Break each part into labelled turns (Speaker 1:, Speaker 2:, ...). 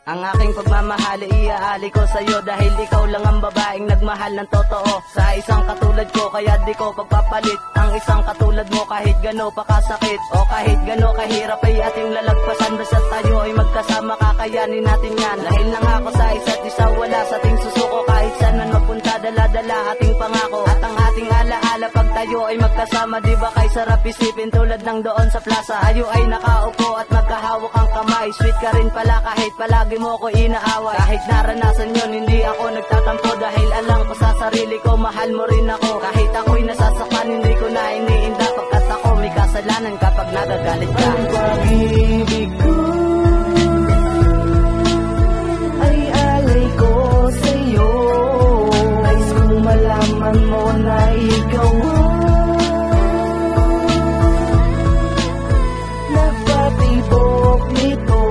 Speaker 1: Ang aking pagmamahal iaali ko sa'yo, dahil ikaw lang ang babaeng nagmahal ng totoo sa isang katulad ko, kaya di ko pagpapalit ang isang katulad mo. Kahit gano pa kasakit o kahit gano kahirap ay ating lalagpasan, basta tayo ay magkasama, kakayanin natin yan. Dahil lang ako sa isa't isa, wala sa ating susuko. Kahit saan man magpunta, dala-dala ating pangako at ang ating alaala pag tayo ay magkasama. Di ba kay sarap isipin tulad ng doon sa plaza, tayo ay nakaupo at magkahawak ang kamay. Sweet ka rin pala kahit palagi mo ko inaaway. Kahit naranasan yun, hindi ako nagtatampo, dahil alam ko sa sarili ko, mahal mo rin ako. Kahit ako'y nasasaktan, hindi ko na iniinda, pagkat ako may kasalanan kapag nagagalit ka.
Speaker 2: Ang pag-ibig ko ay alay ko sa'yo. Nais kong malaman mo na ikaw nagpatibok nito.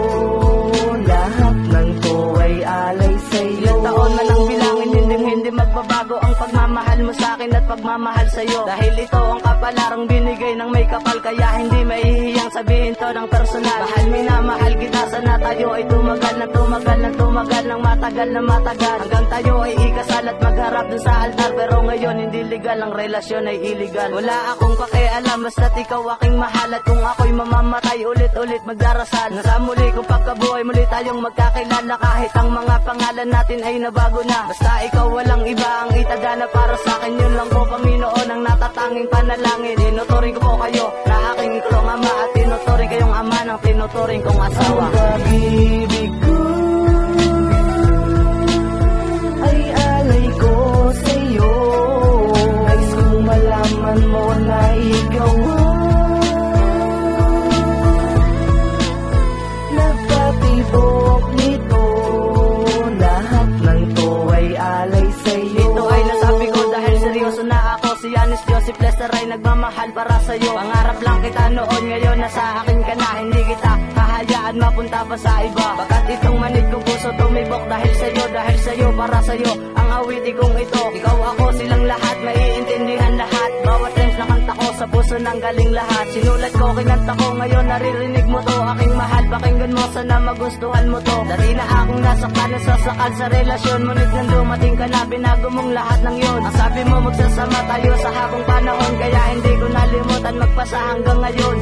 Speaker 2: Lahat ng to ay alay sa'yo.
Speaker 1: Ilang taon na lang bilangin, hindi magbabago ang pagmamahal mo sa'kin at pagmamahal sa'yo. Dahil ito ang kapalarang binigay ng may kapal, kaya hindi mahihiyang sabihin to ng personal. Mahal, minamahal kita, sana tayo ay tumagal na tumagal na tumagal ng matagal na matagal, hanggang tayo ay ikasal at magharap dun sa altar. Pero ngayon hindi legal, ang relasyon ay illegal. Wala akong pakialam, basta't ikaw aking mahal. At kung ako'y mamamatay, ulit-ulit magdarasal na sa muli kong pagkabuhay, muli tayong magkakilala. Kahit ang mga pangalan natin ay nabago na, basta ikaw walang iba ang itagana para sa akin. Yun lang po, Panginoon, ang natatanging panalangin. Tinuturing ko po kayo na aking ikrong ama, at tinuturing kayong ama ng tinuturing kong asawa.
Speaker 2: Ang pag-ibig ko ay alay ko sa'yo. Nais kong malaman mo na ikaw nagpatibok nito. Lahat ng to ay alay sa'yo.
Speaker 1: Ito ay nasabi ko dahil seryoso na ako. Si Yanis Joseph Lester ay nagmamahal para sa'yo. Pangarap lang kita noon, ngayon nasa akin ka na. Hindi kita hahayaan mapunta pa sa iba, bagat itong manid kong puso tumibok. Dahil sa'yo, para sa'yo ang awiti kong ito. Ikaw ako silang lahat, maiintindihan lahat. Bawat rhymes na kanta ko sa puso ng galing lahat. Sinulat ko, kinanta ko, ngayon naririnig mo to. Aking mahal, pakinggan mo, sana magustuhan mo to. Dati na akong nasaktan, nasasakal sa relasyon, ngunit nang dumating ka na, binago mong lahat ng yun. Ang sabi mo magsasama tayo sa habang panahon, kaya hindi ko nalimutan magpasa hanggang ngayon.